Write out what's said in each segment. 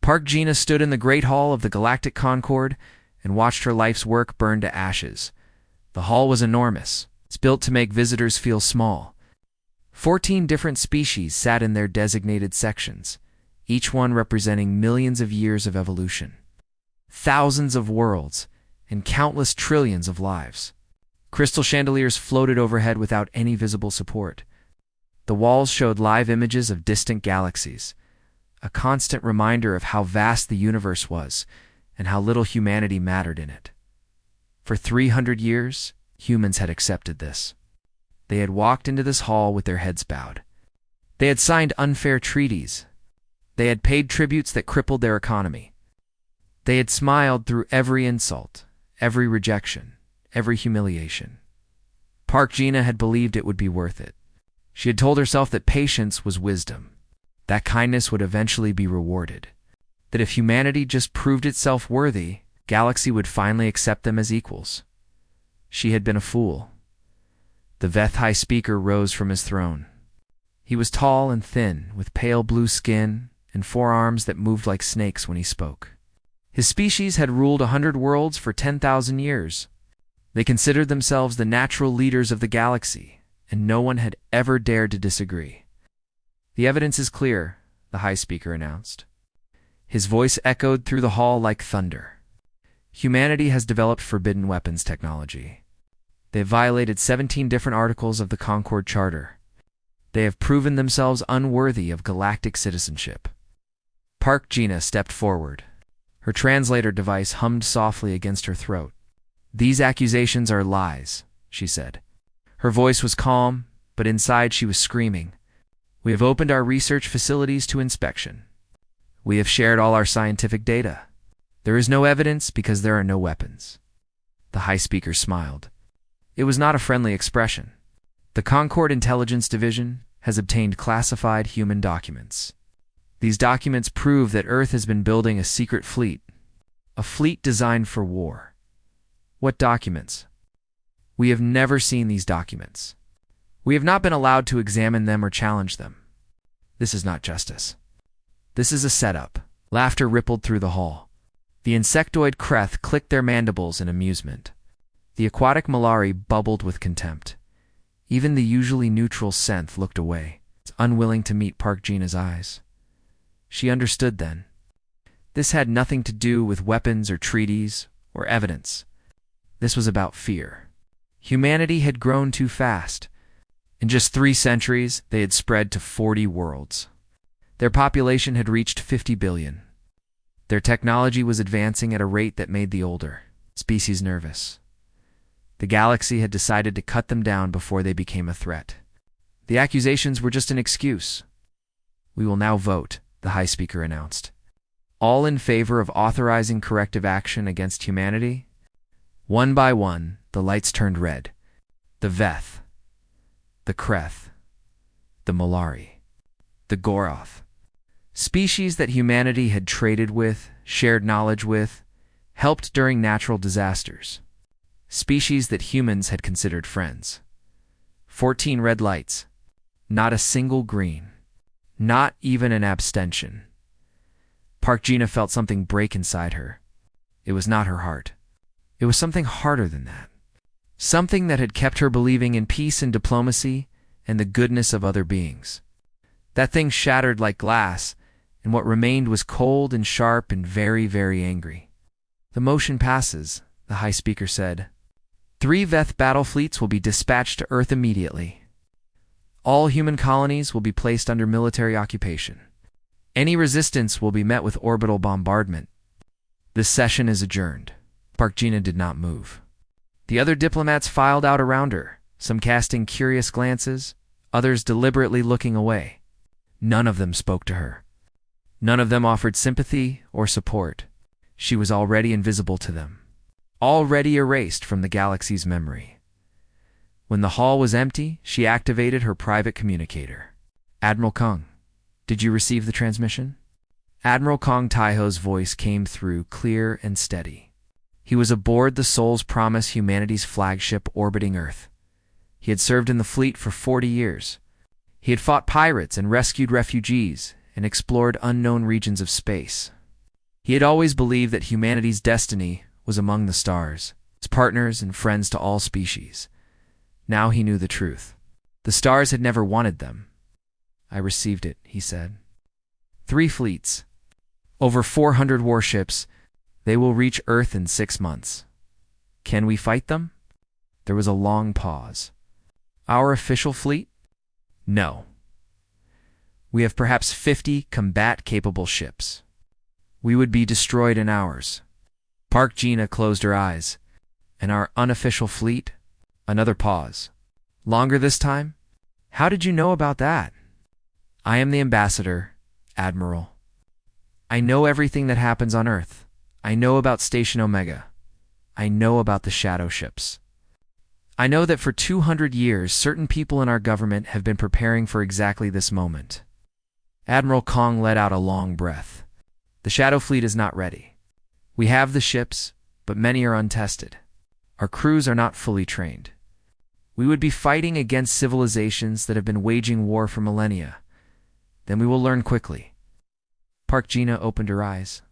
Park Gina stood in the Great Hall of the Galactic Concord and watched her life's work burn to ashes. The hall was enormous. It's built to make visitors feel small. 14 different species sat in their designated sections, each one representing millions of years of evolution, thousands of worlds, and countless trillions of lives. Crystal chandeliers floated overhead without any visible support. The walls showed live images of distant galaxies, a constant reminder of how vast the universe was and how little humanity mattered in it. For 300 years, humans had accepted this. They had walked into this hall with their heads bowed. They had signed unfair treaties. They had paid tributes that crippled their economy. They had smiled through every insult, every rejection, every humiliation. Park Gina had believed it would be worth it. She had told herself that patience was wisdom, that kindness would eventually be rewarded, that if humanity just proved itself worthy, Galaxy would finally accept them as equals. She had been a fool. The Veth High Speaker rose from his throne. He was tall and thin, with pale blue skin and forearms that moved like snakes when he spoke. His species had ruled 100 worlds for 10,000 years. They considered themselves the natural leaders of the galaxy, and no one had ever dared to disagree. "The evidence is clear," the High Speaker announced. His voice echoed through the hall like thunder. Humanity has developed forbidden weapons technology. They have violated 17 different articles of the Concord Charter. They have proven themselves unworthy of galactic citizenship. Park Gina stepped forward. Her translator device hummed softly against her throat. "These accusations are lies," she said. Her voice was calm, but inside she was screaming. "We have opened our research facilities to inspection. We have shared all our scientific data. There is no evidence because there are no weapons." The High Speaker smiled. It was not a friendly expression. The Concord Intelligence Division has obtained classified human documents. These documents prove that Earth has been building a secret fleet, a fleet designed for war. What documents? We have never seen these documents. We have not been allowed to examine them or challenge them. This is not justice. This is a setup. Laughter rippled through the hall. The insectoid Kreth clicked their mandibles in amusement. The aquatic Malari bubbled with contempt. Even the usually neutral Senth looked away, unwilling to meet Park Gina's eyes. She understood then. This had nothing to do with weapons or treaties or evidence. This was about fear. Humanity had grown too fast. In just 3 centuries, they had spread to 40 worlds. Their population had reached 50 billion. Their technology was advancing at a rate that made the older species nervous. The galaxy had decided to cut them down before they became a threat. The accusations were just an excuse. "We will now vote," the High Speaker announced. "All in favor of authorizing corrective action against humanity?" One by one, the lights turned red. The Veth, the Kreth, the Malari, the Goroth. Species that humanity had traded with, shared knowledge with, helped during natural disasters. Species that humans had considered friends. 14 red lights. Not a single green. Not even an abstention. Park Gina felt something break inside her. It was not her heart. It was something harder than that. Something that had kept her believing in peace and diplomacy and the goodness of other beings. That thing shattered like glass, and what remained was cold and sharp and very, very angry. "The motion passes," the High Speaker said. 3 Veth battle fleets will be dispatched to Earth immediately. All human colonies will be placed under military occupation. Any resistance will be met with orbital bombardment. This session is adjourned. Park Gina did not move. The other diplomats filed out around her, some casting curious glances, others deliberately looking away. None of them spoke to her. None of them offered sympathy or support. She was already invisible to them, already erased from the galaxy's memory. When the hall was empty, she activated her private communicator. "Admiral Kung, did you receive the transmission?" Admiral Kong Taiho's voice came through clear and steady. He was aboard the Soul's Promise, humanity's flagship orbiting Earth. He had served in the fleet for 40 years. He had fought pirates and rescued refugees and explored unknown regions of space. He had always believed that humanity's destiny was among the stars, as partners and friends to all species. Now he knew the truth. The stars had never wanted them. "I received it," he said. 3 fleets. Over 400 warships. They will reach Earth in 6 months. Can we fight them? There was a long pause. Our official fleet? No. We have perhaps 50 combat-capable ships. We would be destroyed in hours. Park Gina closed her eyes. And our unofficial fleet? Another pause. Longer this time? How did you know about that? I am the ambassador, Admiral. I know everything that happens on Earth. I know about Station Omega. I know about the shadow ships. I know that for 200 years, certain people in our government have been preparing for exactly this moment. Admiral Kong let out a long breath. The Shadow Fleet is not ready. We have the ships, but many are untested. Our crews are not fully trained. We would be fighting against civilizations that have been waging war for millennia. Then we will learn quickly. Park Gina opened her eyes.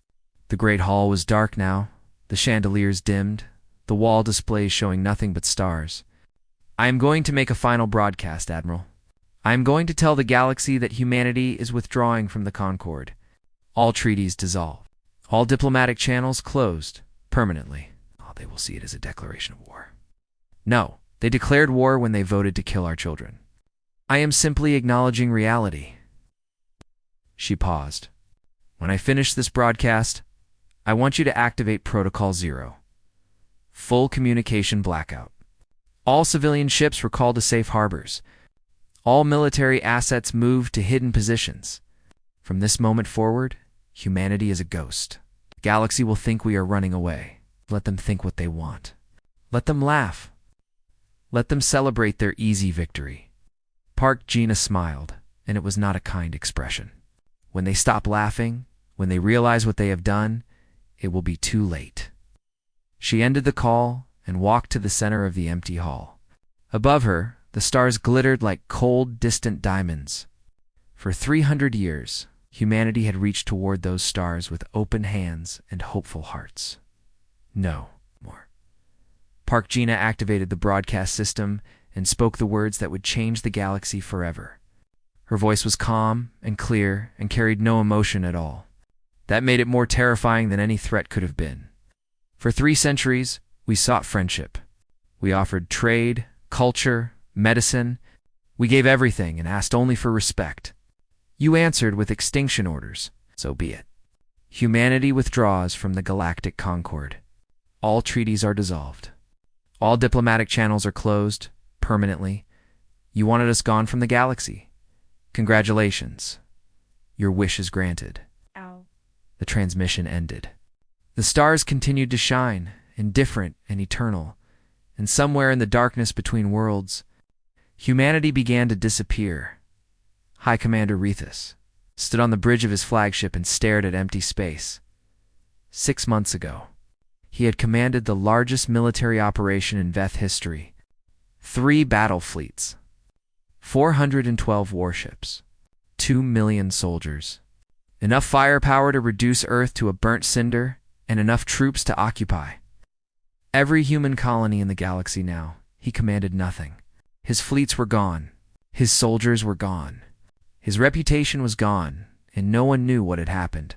The great hall was dark now, the chandeliers dimmed, the wall displays showing nothing but stars. I am going to make a final broadcast, Admiral. I am going to tell the galaxy that humanity is withdrawing from the Concord. All treaties dissolved. All diplomatic channels closed, permanently. Oh, they will see it as a declaration of war. No, they declared war when they voted to kill our children. I am simply acknowledging reality. She paused. When I finish this broadcast, I want you to activate Protocol 0. Full communication blackout. All civilian ships were called to safe harbors. All military assets moved to hidden positions. From this moment forward, humanity is a ghost. The galaxy will think we are running away. Let them think what they want. Let them laugh. Let them celebrate their easy victory. Park Gina smiled, and it was not a kind expression. When they stop laughing, when they realize what they have done, it will be too late. She ended the call and walked to the center of the empty hall. Above her, the stars glittered like cold, distant diamonds. For 300 years, humanity had reached toward those stars with open hands and hopeful hearts. No more. Park Gina activated the broadcast system and spoke the words that would change the galaxy forever. Her voice was calm and clear and carried no emotion at all. That made it more terrifying than any threat could have been. For 3 centuries, we sought friendship. We offered trade, culture, medicine. We gave everything and asked only for respect. You answered with extinction orders. So be it. Humanity withdraws from the Galactic Concord. All treaties are dissolved. All diplomatic channels are closed, permanently. You wanted us gone from the galaxy. Congratulations. Your wish is granted. Ow. The transmission ended. The stars continued to shine, indifferent and eternal, and somewhere in the darkness between worlds, humanity began to disappear. High Commander Rethus stood on the bridge of his flagship and stared at empty space. 6 months ago, he had commanded the largest military operation in Veth history. 3 battle fleets, 412 warships, 2 million soldiers, enough firepower to reduce Earth to a burnt cinder, and enough troops to occupy every human colony in the galaxy. Now, he commanded nothing. His fleets were gone. His soldiers were gone. His reputation was gone, and no one knew what had happened.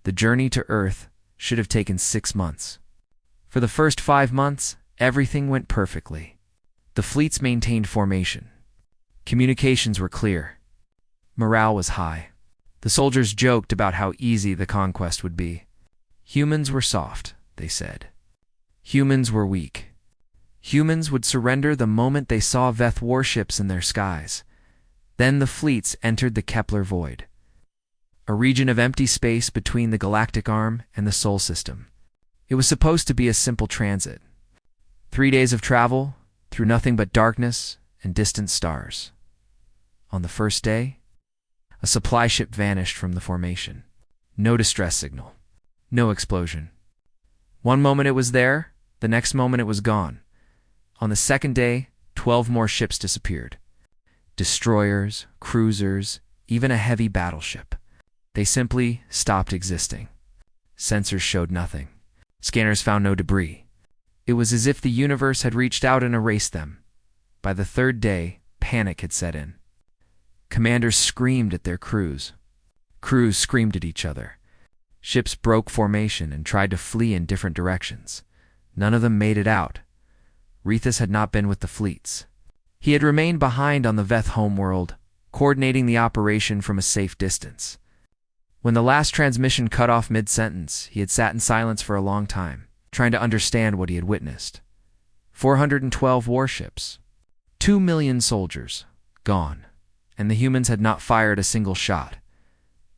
The journey to Earth should have taken 6 months. For the first 5 months, everything went perfectly. The fleets maintained formation. Communications were clear. Morale was high. The soldiers joked about how easy the conquest would be. Humans were soft, they said. Humans were weak. Humans would surrender the moment they saw Veth warships in their skies. Then the fleets entered the Kepler void, a region of empty space between the galactic arm and the Sol system. It was supposed to be a simple transit. 3 days of travel through nothing but darkness and distant stars. On the first day, a supply ship vanished from the formation. No distress signal. No explosion. One moment it was there, the next moment it was gone. On the second day, 12 more ships disappeared. Destroyers, cruisers, even a heavy battleship. They simply stopped existing. Sensors showed nothing. Scanners found no debris. It was as if the universe had reached out and erased them. By the third day, panic had set in. Commanders screamed at their crews. Crews screamed at each other. Ships broke formation and tried to flee in different directions. None of them made it out. Rethus had not been with the fleets. He had remained behind on the Veth homeworld, coordinating the operation from a safe distance. When the last transmission cut off mid-sentence, he had sat in silence for a long time, trying to understand what he had witnessed. 412 warships, 2 million soldiers, gone, and the humans had not fired a single shot.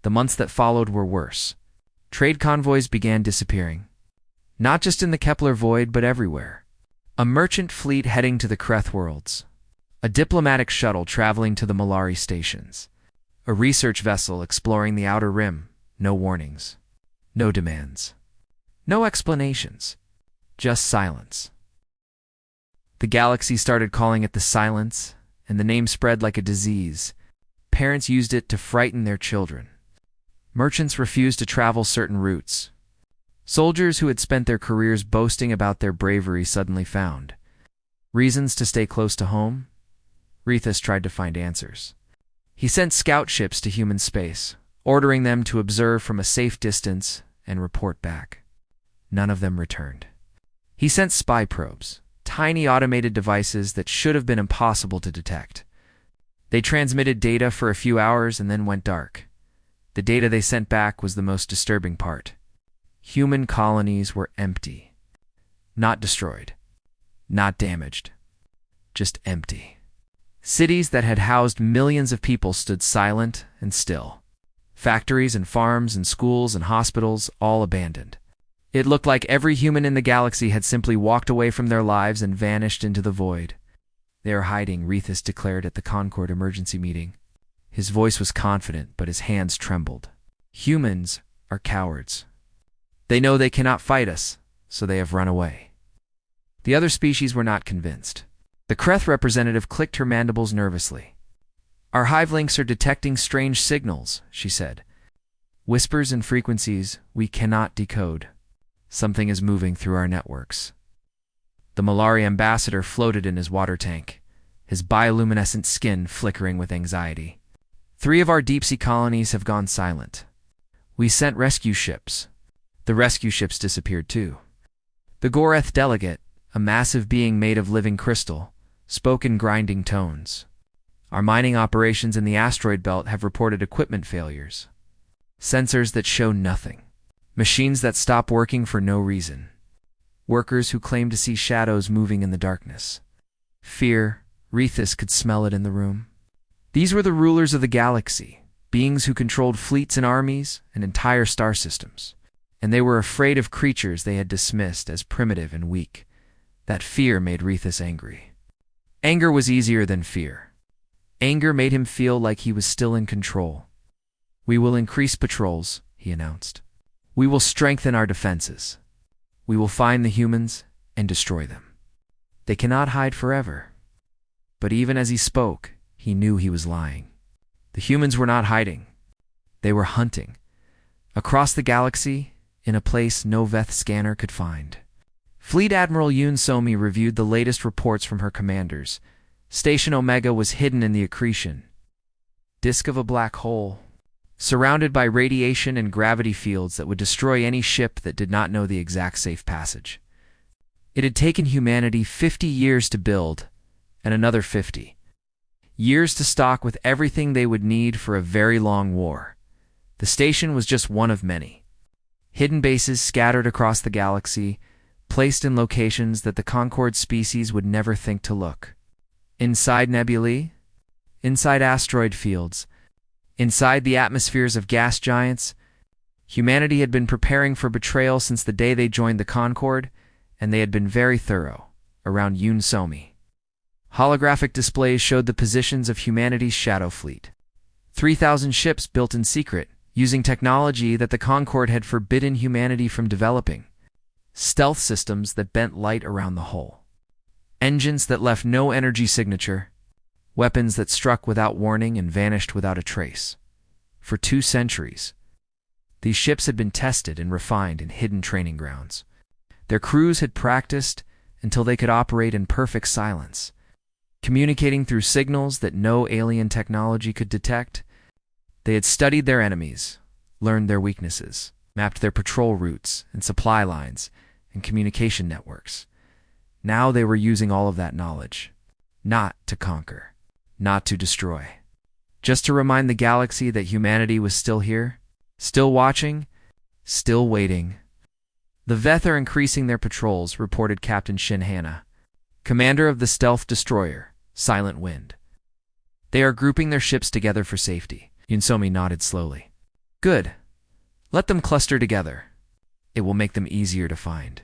The months that followed were worse. Trade convoys began disappearing. Not just in the Kepler void, but everywhere. A merchant fleet heading to the Kreth worlds. A diplomatic shuttle traveling to the Malari stations. A research vessel exploring the Outer Rim. No warnings. No demands. No explanations. Just silence. The galaxy started calling it the Silence, and the name spread like a disease. Parents used it to frighten their children. Merchants refused to travel certain routes. Soldiers who had spent their careers boasting about their bravery suddenly found reasons to stay close to home. Rethus tried to find answers. He sent scout ships to human space, ordering them to observe from a safe distance and report back. None of them returned. He sent spy probes, tiny automated devices that should have been impossible to detect. They transmitted data for a few hours and then went dark. The data they sent back was the most disturbing part. Human colonies were empty. Not destroyed. Not damaged. Just empty. Cities that had housed millions of people stood silent and still. Factories and farms and schools and hospitals all abandoned. It looked like every human in the galaxy had simply walked away from their lives and vanished into the void. "They are hiding," Rethus declared at the Concord emergency meeting. His voice was confident, but his hands trembled. "Humans are cowards. They know they cannot fight us, so they have run away." The other species were not convinced. The Kreth representative clicked her mandibles nervously. "Our hive links are detecting strange signals," she said. "Whispers and frequencies we cannot decode. Something is moving through our networks." The Malari ambassador floated in his water tank, his bioluminescent skin flickering with anxiety. "3 of our deep-sea colonies have gone silent. We sent rescue ships. The rescue ships disappeared too." The Goreth delegate, a massive being made of living crystal, spoke in grinding tones. "Our mining operations in the asteroid belt have reported equipment failures. Sensors that show nothing. Machines that stop working for no reason. Workers who claim to see shadows moving in the darkness." Fear, Rethus could smell it in the room. These were the rulers of the galaxy, beings who controlled fleets and armies and entire star systems. And they were afraid of creatures they had dismissed as primitive and weak. That fear made Rethus angry. Anger was easier than fear. Anger made him feel like he was still in control. "We will increase patrols," he announced. "We will strengthen our defenses. We will find the humans and destroy them. They cannot hide forever." But even as he spoke, he knew he was lying. The humans were not hiding. They were hunting. Across the galaxy, in a place no Veth scanner could find. Fleet Admiral Yoon So-mi reviewed the latest reports from her commanders. Station Omega was hidden in the accretion disk of a black hole, surrounded by radiation and gravity fields that would destroy any ship that did not know the exact safe passage. It had taken humanity 50 years to build, and another 50 years to stock with everything they would need for a very long war. The station was just one of many. Hidden bases scattered across the galaxy, placed in locations that the Concord species would never think to look. Inside nebulae, inside asteroid fields, inside the atmospheres of gas giants, humanity had been preparing for betrayal since the day they joined the Concord, and they had been very thorough around Yoon So-mi. Holographic displays showed the positions of humanity's shadow fleet. 3,000 ships built in secret, using technology that the Concord had forbidden humanity from developing. Stealth systems that bent light around the hull. Engines that left no energy signature. Weapons that struck without warning and vanished without a trace. For 2 centuries, These ships had been tested and refined in hidden training grounds. Their crews had practiced until they could operate in perfect silence, communicating through signals that no alien technology could detect. They had studied their enemies, learned their weaknesses, mapped their patrol routes and supply lines and communication networks. Now they were using all of that knowledge, not to conquer, not to destroy, just to remind the galaxy that humanity was still here, still watching, still waiting. The Veth are increasing their patrols, reported Captain Shin Hanna, commander of the stealth destroyer, Silent Wind. They are grouping their ships together for safety. Yunsomi nodded slowly. Good. Let them cluster together. It will make them easier to find.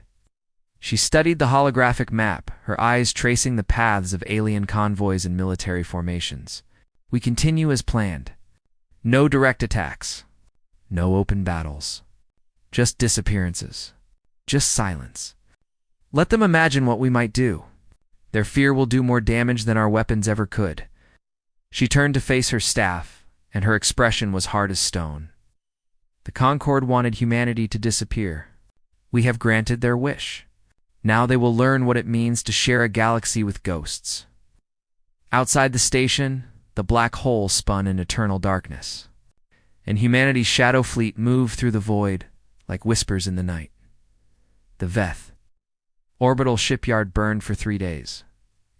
She studied the holographic map, her eyes tracing the paths of alien convoys and military formations. We continue as planned. No direct attacks. No open battles. Just disappearances. Just silence. Let them imagine what we might do. Their fear will do more damage than our weapons ever could. She turned to face her staff, and her expression was hard as stone. The Concord wanted humanity to disappear. We have granted their wish. Now they will learn what it means to share a galaxy with ghosts. Outside the station, the black hole spun in eternal darkness, and humanity's shadow fleet moved through the void like whispers in the night. The Veth orbital shipyard burned for 3 days.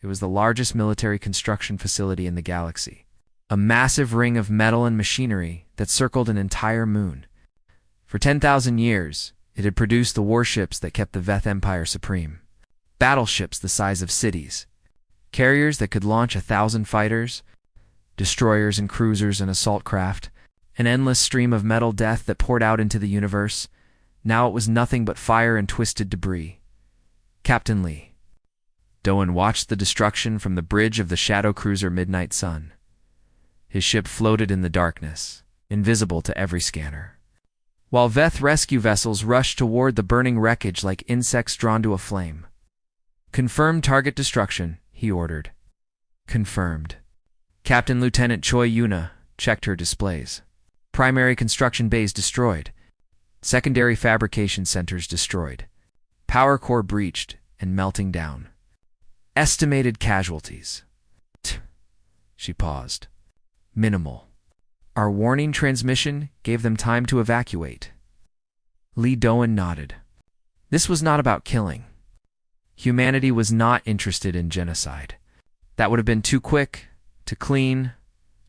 It was the largest military construction facility in the galaxy, a massive ring of metal and machinery that circled an entire moon. For 10,000 years, it had produced the warships that kept the Veth Empire supreme. Battleships the size of cities, carriers that could launch 1,000 fighters, destroyers and cruisers and assault craft, an endless stream of metal death that poured out into the universe. Now it was nothing but fire and twisted debris. Captain Lee Doan watched the destruction from the bridge of the shadow cruiser Midnight Sun. His ship floated in the darkness, invisible to every scanner, while Veth rescue vessels rushed toward the burning wreckage like insects drawn to a flame. Confirm target destruction, he ordered. Confirmed. Captain Lieutenant Choi Yuna checked her displays. Primary construction bays destroyed. Secondary fabrication centers destroyed. Power core breached and melting down. Estimated casualties. She paused. Minimal. Our warning transmission gave them time to evacuate. Lee Doan nodded. This was not about killing. Humanity was not interested in genocide. That would have been too quick, too clean,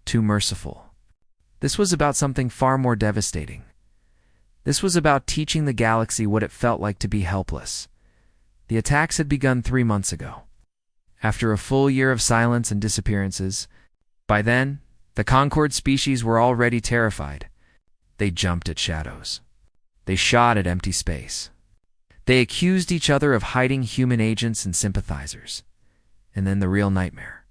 too merciful. This was about something far more devastating. This was about teaching the galaxy what it felt like to be helpless. The attacks had begun 3 months ago. After a full year of silence and disappearances, by then, the Concord species were already terrified. They jumped at shadows. They shot at empty space. They accused each other of hiding human agents and sympathizers. And then the real nightmare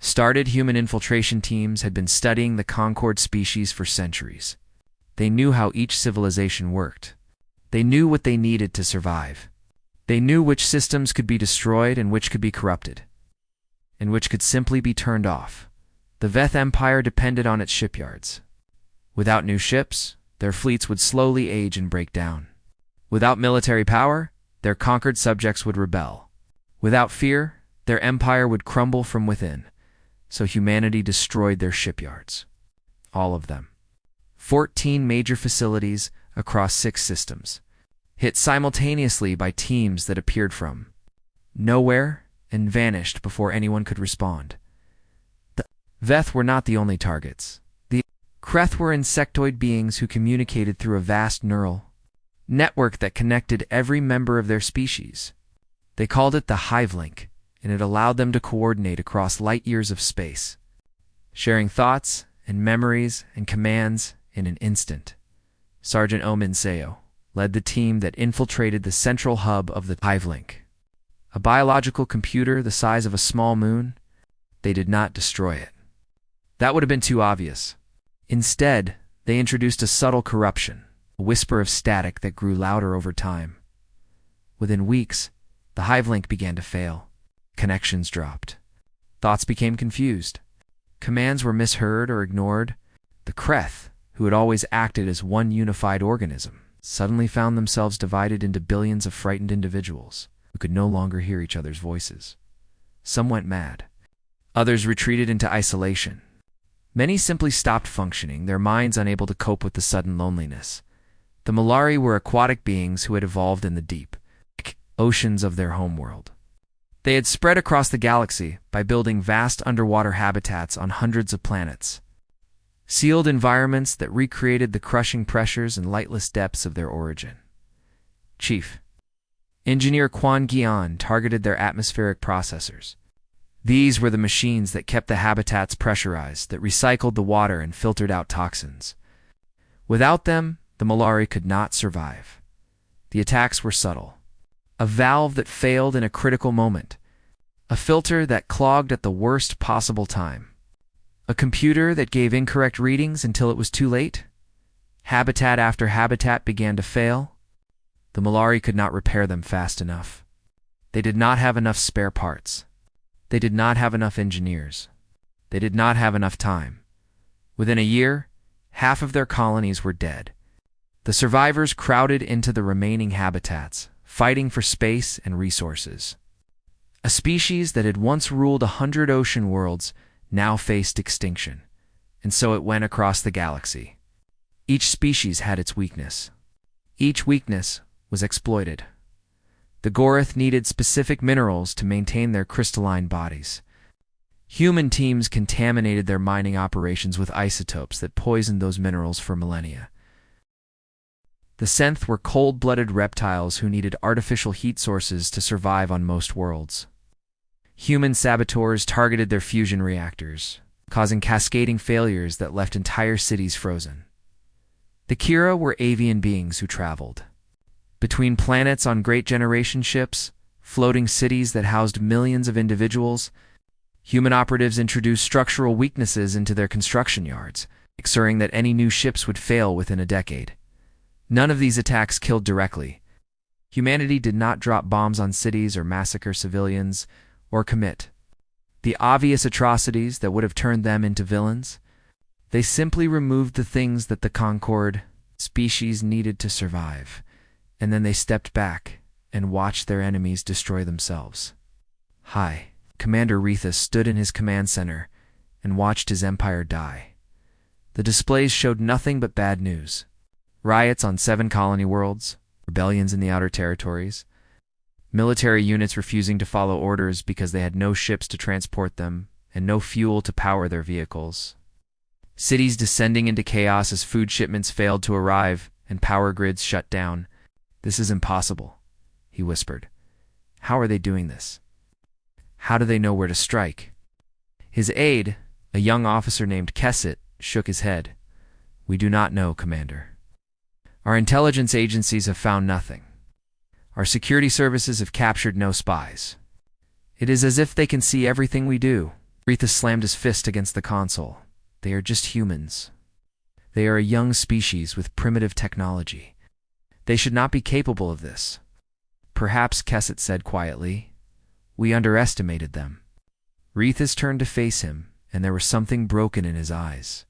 started. Human infiltration teams had been studying the Concord species for centuries. They knew how each civilization worked. They knew what they needed to survive. They knew which systems could be destroyed and which could be corrupted, and which could simply be turned off. The Veth Empire depended on its shipyards. Without new ships, their fleets would slowly age and break down. Without military power, their conquered subjects would rebel. Without fear, their empire would crumble from within. So humanity destroyed their shipyards. All of them. 14 major facilities across 6 systems, hit simultaneously by teams that appeared from nowhere and vanished before anyone could respond. The Veth were not the only targets. The Kreth were insectoid beings who communicated through a vast neural network that connected every member of their species. They called it the Hive Link, and it allowed them to coordinate across light years of space, sharing thoughts and memories and commands in an instant. Sergeant Omin Seo led the team that infiltrated the central hub of the Hive Link, a biological computer the size of a small moon. They did not destroy it. That would have been too obvious. Instead, they introduced a subtle corruption, a whisper of static that grew louder over time. Within weeks, the Hive Link began to fail. Connections dropped. Thoughts became confused. Commands were misheard or ignored. The Kreth, who had always acted as one unified organism, suddenly found themselves divided into billions of frightened individuals who could no longer hear each other's voices. Some went mad. Others retreated into isolation. Many simply stopped functioning, their minds unable to cope with the sudden loneliness. The Mollari were aquatic beings who had evolved in the deep oceans of their homeworld. They had spread across the galaxy by building vast underwater habitats on hundreds of planets, sealed environments that recreated the crushing pressures and lightless depths of their origin. Chief Engineer Quan Gian targeted their atmospheric processors. These were the machines that kept the habitats pressurized, that recycled the water and filtered out toxins. Without them, the Mollari could not survive. The attacks were subtle. A valve that failed in a critical moment. A filter that clogged at the worst possible time. A computer that gave incorrect readings until it was too late. Habitat after habitat began to fail. The Mollari could not repair them fast enough. They did not have enough spare parts. They did not have enough engineers. They did not have enough time. Within a year, half of their colonies were dead. The survivors crowded into the remaining habitats, fighting for space and resources. A species that had once ruled 100 ocean worlds now faced extinction, and so it went across the galaxy. Each species had its weakness. Each weakness was exploited. The Gorath needed specific minerals to maintain their crystalline bodies. Human teams contaminated their mining operations with isotopes that poisoned those minerals for millennia. The Synth were cold-blooded reptiles who needed artificial heat sources to survive on most worlds. Human saboteurs targeted their fusion reactors, causing cascading failures that left entire cities frozen. The Kira were avian beings who traveled between planets on great generation ships, floating cities that housed millions of individuals. Human operatives introduced structural weaknesses into their construction yards, ensuring that any new ships would fail within a decade. None of these attacks killed directly. Humanity did not drop bombs on cities or massacre civilians or commit the obvious atrocities that would have turned them into villains. They simply removed the things that the Concord species needed to survive, and then they stepped back and watched their enemies destroy themselves. Hi, Commander Rethus stood in his command center and watched his empire die. The displays showed nothing but bad news. Riots on 7 colony worlds, rebellions in the outer territories, military units refusing to follow orders because they had no ships to transport them and no fuel to power their vehicles. Cities descending into chaos as food shipments failed to arrive and power grids shut down. "This is impossible," he whispered. "How are they doing this? How do they know where to strike?" His aide, a young officer named Kesset, shook his head. "We do not know, Commander. Our intelligence agencies have found nothing. Our security services have captured no spies. It is as if they can see everything we do." Rethus slammed his fist against the console. "They are just humans. They are a young species with primitive technology. They should not be capable of this." "Perhaps," Kesset said quietly, "we underestimated them." Rethus turned to face him, and there was something broken in his eyes.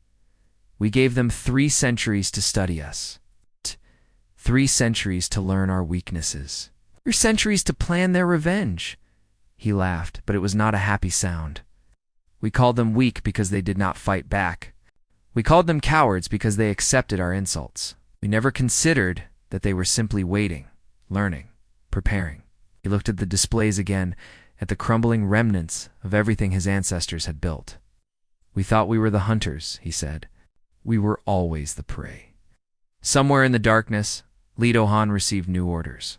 "We gave them 3 centuries to study us. 3 centuries to learn our weaknesses. 3 centuries to plan their revenge." He laughed, but it was not a happy sound. "We called them weak because they did not fight back. We called them cowards because they accepted our insults. We never considered that they were simply waiting, learning, preparing." He looked at the displays again, at the crumbling remnants of everything his ancestors had built. "We thought we were the hunters," he said. "We were always the prey." Somewhere in the darkness, Leto Han received new orders.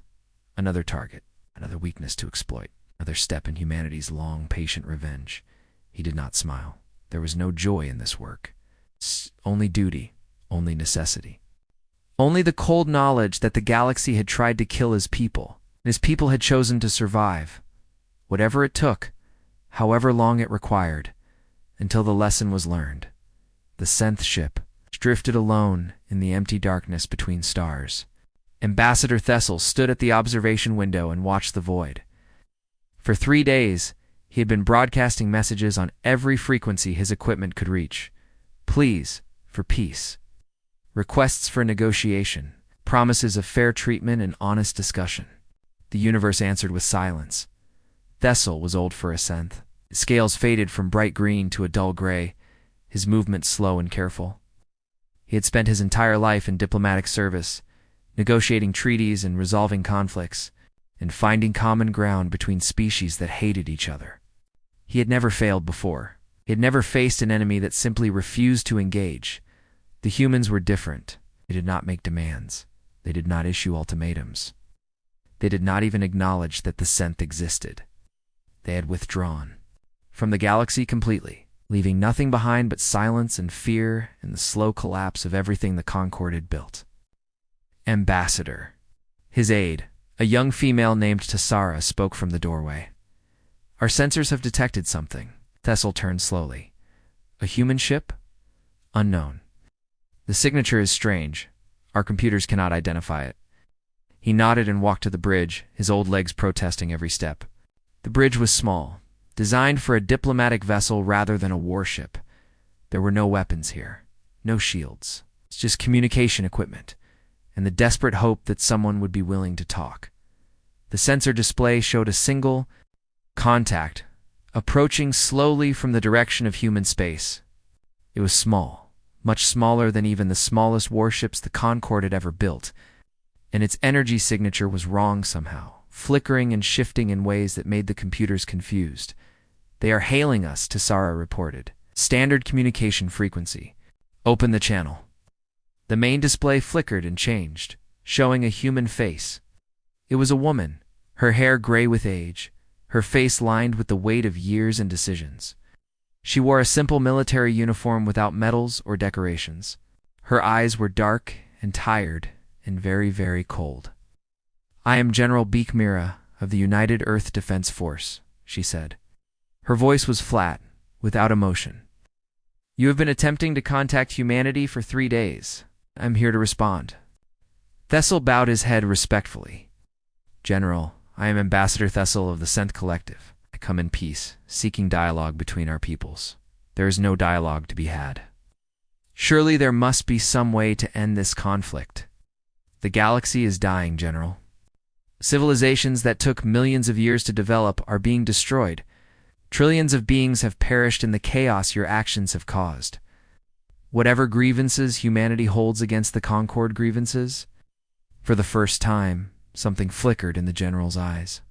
Another target, another weakness to exploit, another step in humanity's long, patient revenge. He did not smile. There was no joy in this work. Only duty, only necessity. Only the cold knowledge that the galaxy had tried to kill his people, and his people had chosen to survive. Whatever it took, however long it required, until the lesson was learned. The Synth ship drifted alone in the empty darkness between stars. Ambassador Thessel stood at the observation window and watched the void. For 3 days, he had been broadcasting messages on every frequency his equipment could reach. Pleas for peace. requests for negotiation, promises of fair treatment and honest discussion. The universe answered with silence. Thessel was old for a synth. His scales faded from bright green to a dull gray, his movements slow and careful. He had spent his entire life in diplomatic service, negotiating treaties and resolving conflicts, and finding common ground between species that hated each other. He had never failed before. He had never faced an enemy that simply refused to engage. The humans were different. They did not make demands. They did not issue ultimatums. They did not even acknowledge that the synth existed. They had withdrawn from the galaxy completely, leaving nothing behind but silence and fear and the slow collapse of everything the Concord had built. Ambassador. His aide, a young female named Tassara, spoke from the doorway. Our sensors have detected something. Thessel turned slowly. A human ship? Unknown. The signature is strange. Our computers cannot identify it. He nodded and walked to the bridge, his old legs protesting every step. The bridge was small, designed for a diplomatic vessel rather than a warship. There were no weapons here, no shields. It's just communication equipment, and the desperate hope that someone would be willing to talk. The sensor display showed a single contact, approaching slowly from the direction of human space. It was small, much smaller than even the smallest warships the Concord had ever built, and its energy signature was wrong somehow, flickering and shifting in ways that made the computers confused. They are hailing us, Tassara reported. Standard communication frequency. Open the channel. The main display flickered and changed, showing a human face. It was a woman, her hair gray with age, her face lined with the weight of years and decisions. She wore a simple military uniform without medals or decorations. Her eyes were dark and tired and very, very cold. I am General Beek Mira of the United Earth Defense Force, she said. Her voice was flat, without emotion. You have been attempting to contact humanity for 3 days. I'm here to respond. Thessel bowed his head respectfully. General, I am Ambassador Thessel of the Synth Collective. I come in peace, seeking dialogue between our peoples. There is no dialogue to be had. Surely there must be some way to end this conflict. The galaxy is dying, General. Civilizations that took millions of years to develop are being destroyed. Trillions of beings have perished in the chaos your actions have caused. Whatever grievances humanity holds against the Concord grievances, for the first time, something flickered in the General's eyes.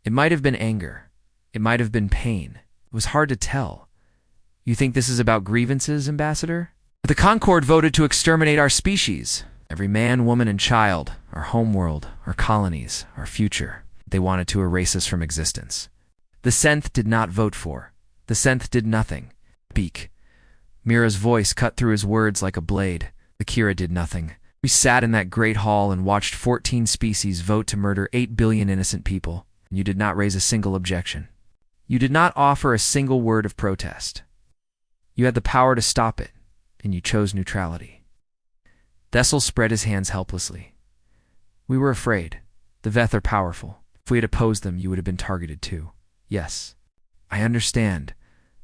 It might have been anger. It might have been pain. It was hard to tell. You think this is about grievances, Ambassador? The Concord voted to exterminate our species. Every man, woman, and child, our homeworld, our colonies, our future. They wanted to erase us from existence. The Synth did not vote for. The Synth did nothing. Beek. Mira's voice cut through his words like a blade. Akira did nothing. We sat in that great hall and watched 14 species vote to murder 8 billion innocent people, and you did not raise a single objection. You did not offer a single word of protest. You had the power to stop it, and you chose neutrality. Thessel spread his hands helplessly. We were afraid. The Veth are powerful. If we had opposed them, you would have been targeted too. Yes, I understand.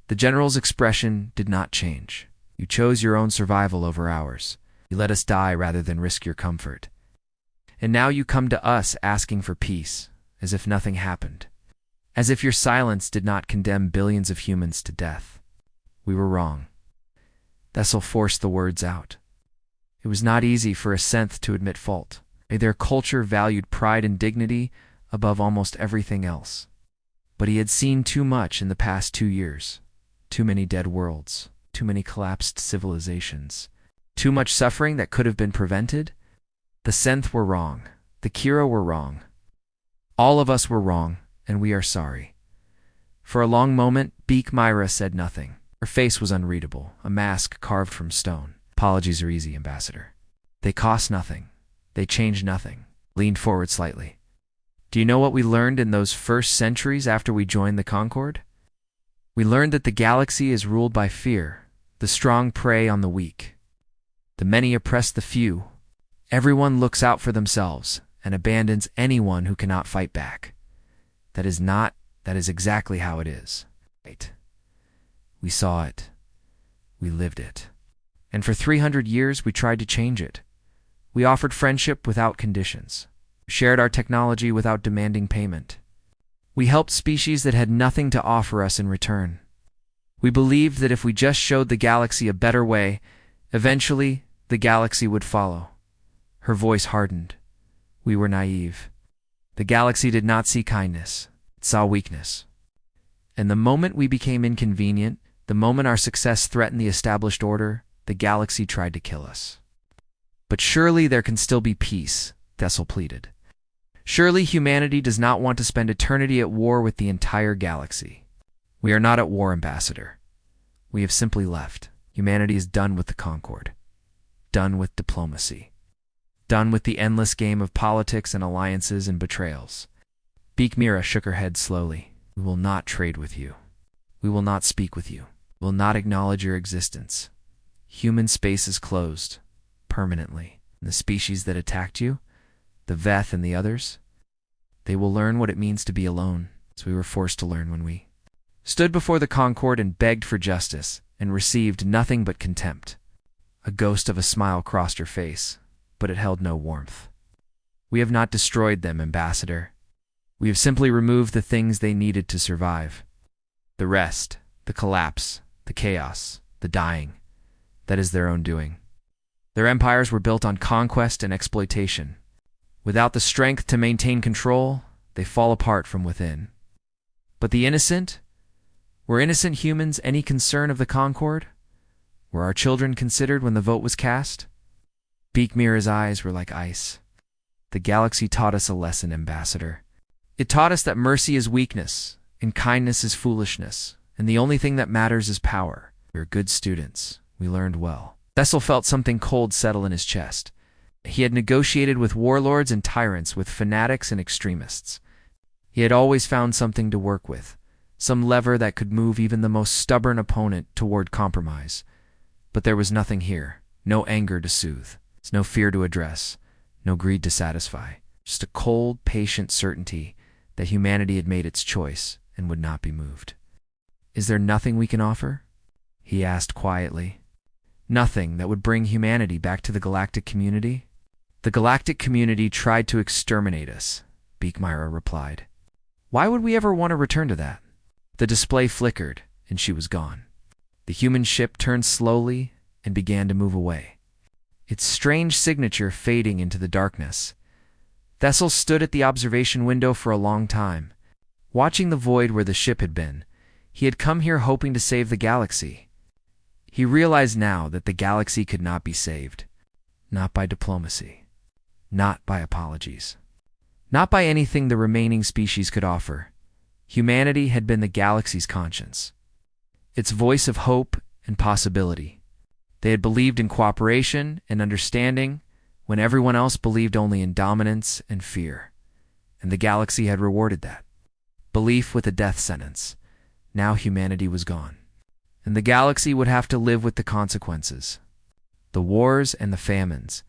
The General's expression did not change. You chose your own survival over ours. You let us die rather than risk your comfort. And now you come to us asking for peace, as if nothing happened. As if your silence did not condemn billions of humans to death. We were wrong. Thessel forced the words out. It was not easy for a synth to admit fault. Their culture valued pride and dignity above almost everything else. But he had seen too much in the past 2 years. Too many dead worlds. Too many collapsed civilizations. Too much suffering that could have been prevented. The synth were wrong. The Kira were wrong. All of us were wrong, and we are sorry. For a long moment, Beek Myra said nothing. Her face was unreadable, a mask carved from stone. Apologies are easy, Ambassador. They cost nothing. They change nothing. Leaned forward slightly. Do you know what we learned in those first centuries after we joined the Concord? We learned that the galaxy is ruled by fear. The strong prey on the weak. The many oppress the few. Everyone looks out for themselves and abandons anyone who cannot fight back. That is exactly how it is. Right. We saw it. We lived it. And for 300 years, we tried to change it. We offered friendship without conditions, shared our technology without demanding payment. We helped species that had nothing to offer us in return. We believed that if we just showed the galaxy a better way, eventually the galaxy would follow. Her voice hardened. We were naive. The galaxy did not see kindness. It saw weakness. And the moment we became inconvenient, the moment our success threatened the established order, the galaxy tried to kill us. But surely there can still be peace, Thessel pleaded. Surely humanity does not want to spend eternity at war with the entire galaxy. We are not at war, Ambassador. We have simply left. Humanity is done with the Concord. Done with diplomacy. Done with the endless game of politics and alliances and betrayals. Beak Mira shook her head slowly. We will not trade with you. We will not speak with you. We will not acknowledge your existence. Human space is closed. Permanently. And the species that attacked you, the Veth and the others, they will learn what it means to be alone, as we were forced to learn when we stood before the Concord and begged for justice, and received nothing but contempt. A ghost of a smile crossed her face, but it held no warmth. We have not destroyed them, Ambassador. We have simply removed the things they needed to survive. The rest, the collapse, the chaos, the dying, that is their own doing. Their empires were built on conquest and exploitation. Without the strength to maintain control, they fall apart from within. But the innocent? Were innocent humans any concern of the Concord? Were our children considered when the vote was cast? Beak Mira's eyes were like ice. The galaxy taught us a lesson, Ambassador. It taught us that mercy is weakness, and kindness is foolishness, and the only thing that matters is power. We are good students. We learned well. Thessel felt something cold settle in his chest. He had negotiated with warlords and tyrants, with fanatics and extremists. He had always found something to work with, some lever that could move even the most stubborn opponent toward compromise. But there was nothing here, no anger to soothe, no fear to address, no greed to satisfy, just a cold, patient certainty that humanity had made its choice and would not be moved. Is there nothing we can offer? He asked quietly. Nothing that would bring humanity back to the galactic community? The galactic community tried to exterminate us, Beak Mira replied. Why would we ever want to return to that? The display flickered, and she was gone. The human ship turned slowly and began to move away, its strange signature fading into the darkness. Thessel stood at the observation window for a long time, watching the void where the ship had been. He had come here hoping to save the galaxy. He realized now that the galaxy could not be saved. Not by diplomacy. Not by apologies. Not by anything the remaining species could offer. Humanity had been the galaxy's conscience, its voice of hope and possibility. They had believed in cooperation and understanding when everyone else believed only in dominance and fear. And the galaxy had rewarded that. Belief with a death sentence. Now humanity was gone. And the galaxy would have to live with the consequences. The wars and the famines.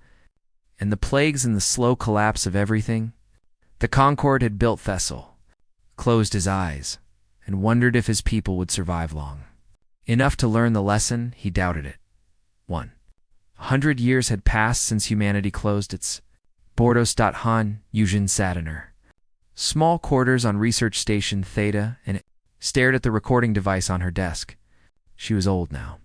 And the plagues and the slow collapse of everything. The Concord had built Thessel, closed his eyes, and wondered if his people would survive long. Enough to learn the lesson, he doubted it. 1. 100 years had passed since humanity closed its Bordos.Han Yuzhin Satiner. Small quarters on Research Station Theta, and stared at the recording device on her desk. She was old now.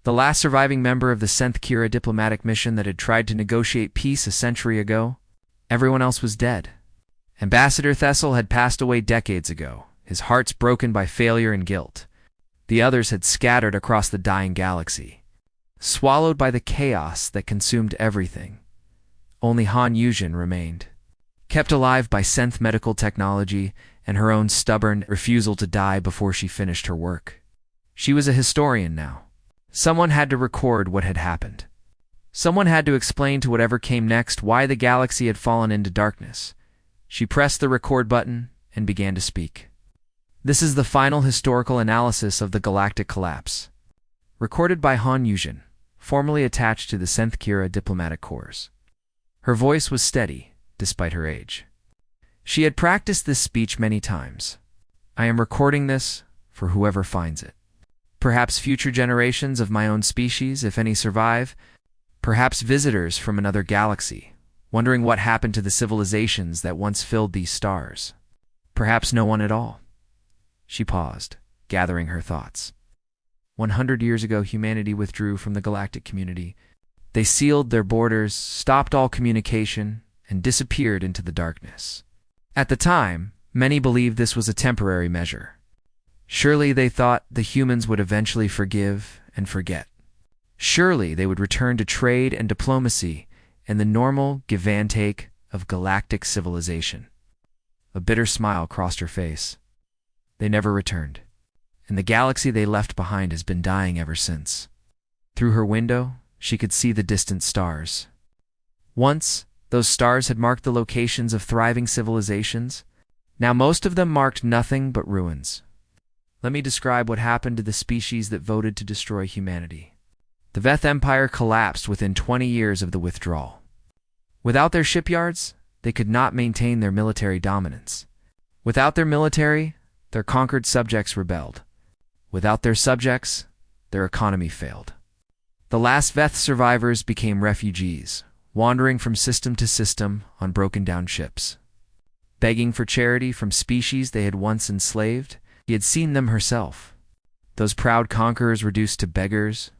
The last surviving member of the Senth Kira diplomatic mission that had tried to negotiate peace a century ago. Everyone else was dead. Ambassador Thessel had passed away decades ago, his hearts broken by failure and guilt. The others had scattered across the dying galaxy, swallowed by the chaos that consumed everything. Only Han Yuzhin remained, kept alive by Senth medical technology and her own stubborn refusal to die before she finished her work. She was a historian now. Someone had to record what had happened. Someone had to explain to whatever came next why the galaxy had fallen into darkness. She pressed the record button and began to speak. This is the final historical analysis of the galactic collapse. Recorded by Han Yuzhin, formerly attached to the Senth Kira diplomatic corps. Her voice was steady, despite her age. She had practiced this speech many times. I am recording this for whoever finds it. Perhaps future generations of my own species, if any survive. Perhaps visitors from another galaxy, wondering what happened to the civilizations that once filled these stars. Perhaps no one at all. She paused, gathering her thoughts. 100 years ago, humanity withdrew from the galactic community. They sealed their borders, stopped all communication, and disappeared into the darkness. At the time, many believed this was a temporary measure. Surely they thought the humans would eventually forgive and forget. Surely they would return to trade and diplomacy and the normal give and take of galactic civilization. A bitter smile crossed her face. They never returned, and the galaxy they left behind has been dying ever since. Through her window, she could see the distant stars. Once, those stars had marked the locations of thriving civilizations. Now most of them marked nothing but ruins. Let me describe what happened to the species that voted to destroy humanity. The Veth Empire collapsed within 20 years of the withdrawal. Without their shipyards, they could not maintain their military dominance. Without their military, their conquered subjects rebelled. Without their subjects, their economy failed. The last Veth survivors became refugees, wandering from system to system on broken-down ships. Begging for charity from species they had once enslaved, he had seen them herself. Those proud conquerors reduced to beggars.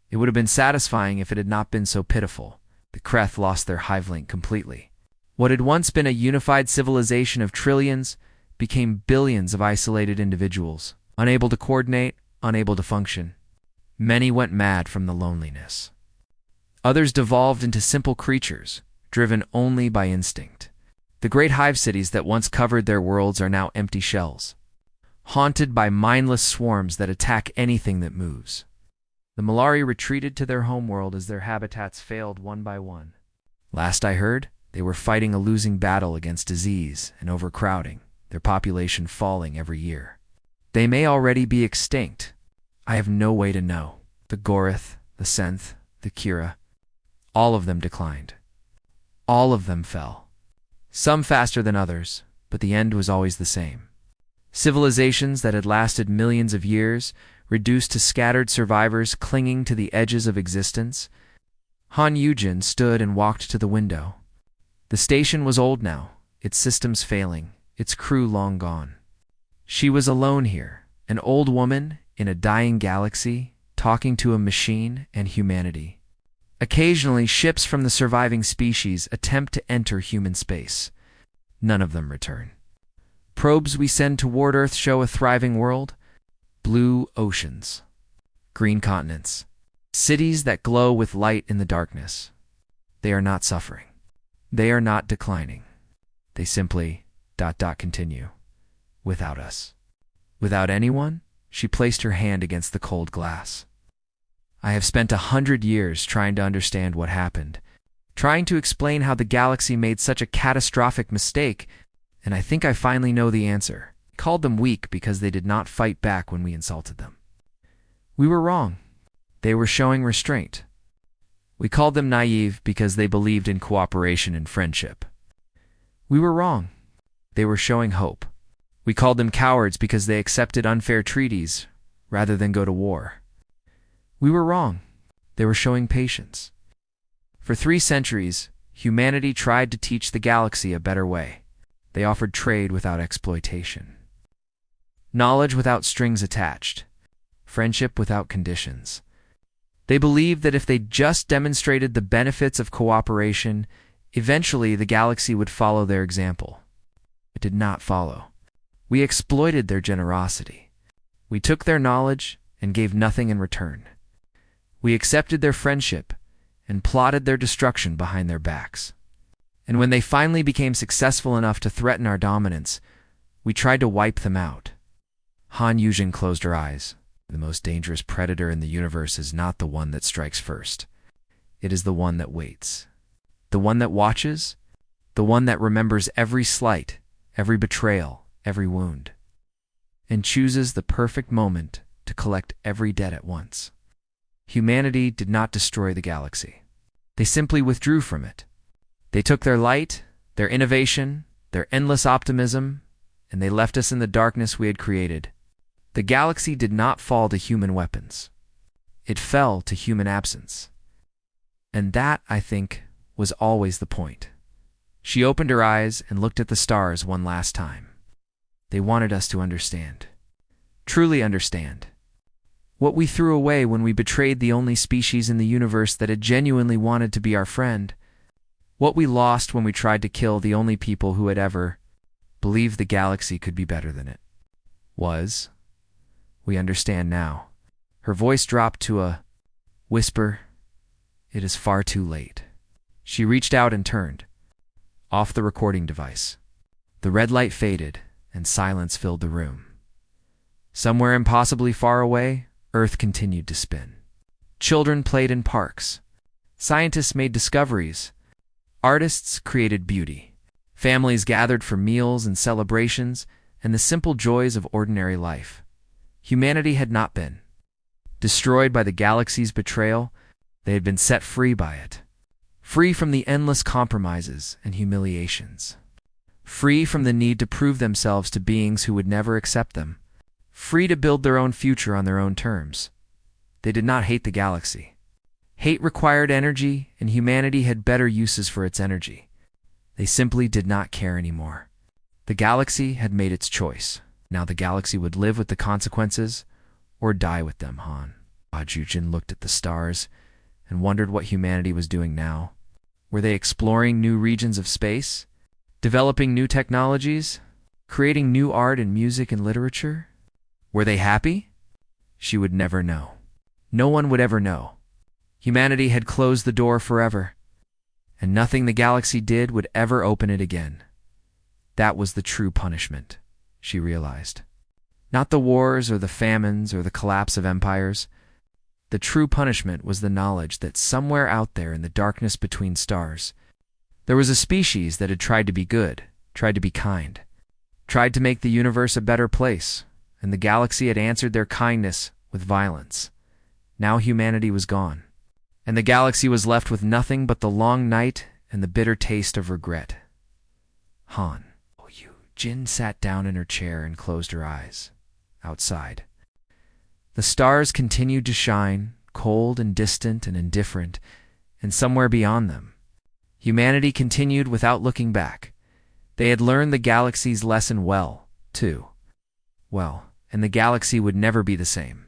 It would have been satisfying if it had not been so pitiful. The Kreth lost their hive link completely. What had once been a unified civilization of trillions became billions of isolated individuals, unable to coordinate, unable to function. Many went mad from the loneliness. Others devolved into simple creatures, driven only by instinct. The great hive cities that once covered their worlds are now empty shells, haunted by mindless swarms that attack anything that moves. The Malari retreated to their homeworld as their habitats failed one by one. Last I heard, they were fighting a losing battle against disease and overcrowding, their population falling every year. They may already be extinct. I have no way to know. The Gorith, the Senth, the Kira, all of them declined. All of them fell. Some faster than others, but the end was always the same. Civilizations that had lasted millions of years, reduced to scattered survivors clinging to the edges of existence. Han Yujin stood and walked to the window. The station was old now, its systems failing, its crew long gone. She was alone here, an old woman in a dying galaxy, talking to a machine and humanity. Occasionally, ships from the surviving species attempt to enter human space. None of them return. Probes we send toward Earth show a thriving world. Blue oceans, green continents, cities that glow with light in the darkness. They are not suffering. They are not declining. They simply ... continue. Without us. Without anyone? She placed her hand against the cold glass. I have spent 100 years trying to understand what happened, trying to explain how the galaxy made such a catastrophic mistake, and I think I finally know the answer. I called them weak because they did not fight back when we insulted them. We were wrong. They were showing restraint. We called them naive because they believed in cooperation and friendship. We were wrong. They were showing hope. We called them cowards because they accepted unfair treaties rather than go to war. We were wrong. They were showing patience. For 3 centuries, humanity tried to teach the galaxy a better way. They offered trade without exploitation, knowledge without strings attached, friendship without conditions. They believed that if they just demonstrated the benefits of cooperation, eventually the galaxy would follow their example. It did not follow. We exploited their generosity. We took their knowledge and gave nothing in return. We accepted their friendship and plotted their destruction behind their backs. And when they finally became successful enough to threaten our dominance, we tried to wipe them out. Han Yujin closed her eyes. The most dangerous predator in the universe is not the one that strikes first. It is the one that waits. The one that watches. The one that remembers every slight, every betrayal, every wound, and chooses the perfect moment to collect every debt at once. Humanity did not destroy the galaxy. They simply withdrew from it. They took their light, their innovation, their endless optimism, and they left us in the darkness we had created. The galaxy did not fall to human weapons. It fell to human absence. And that, I think, was always the point. She opened her eyes and looked at the stars one last time. They wanted us to understand. Truly understand. What we threw away when we betrayed the only species in the universe that had genuinely wanted to be our friend. What we lost when we tried to kill the only people who had ever believed the galaxy could be better than it was. We understand now. Her voice dropped to a whisper. It is far too late. She reached out and turned off the recording device. The red light faded, and silence filled the room. Somewhere impossibly far away, Earth continued to spin. Children played in parks. Scientists made discoveries. Artists created beauty. Families gathered for meals and celebrations and the simple joys of ordinary life. Humanity had not been destroyed by the galaxy's betrayal. They had been set free by it. Free from the endless compromises and humiliations. Free from the need to prove themselves to beings who would never accept them. Free to build their own future on their own terms. They did not hate the galaxy. Hate required energy, and humanity had better uses for its energy. They simply did not care anymore. The galaxy had made its choice. Now the galaxy would live with the consequences, or die with them, Han. Jujin looked at the stars and wondered what humanity was doing now. Were they exploring new regions of space? Developing new technologies? Creating new art and music and literature? Were they happy? She would never know. No one would ever know. Humanity had closed the door forever, and nothing the galaxy did would ever open it again. That was the true punishment, she realized. Not the wars or the famines or the collapse of empires. The true punishment was the knowledge that somewhere out there in the darkness between stars, there was a species that had tried to be good, tried to be kind, tried to make the universe a better place, and the galaxy had answered their kindness with violence. Now humanity was gone, and the galaxy was left with nothing but the long night and the bitter taste of regret. Han. Jin sat down in her chair and closed her eyes. Outside, the stars continued to shine, cold and distant and indifferent, and somewhere beyond them, humanity continued without looking back. They had learned the galaxy's lesson well, too. Well, and the galaxy would never be the same.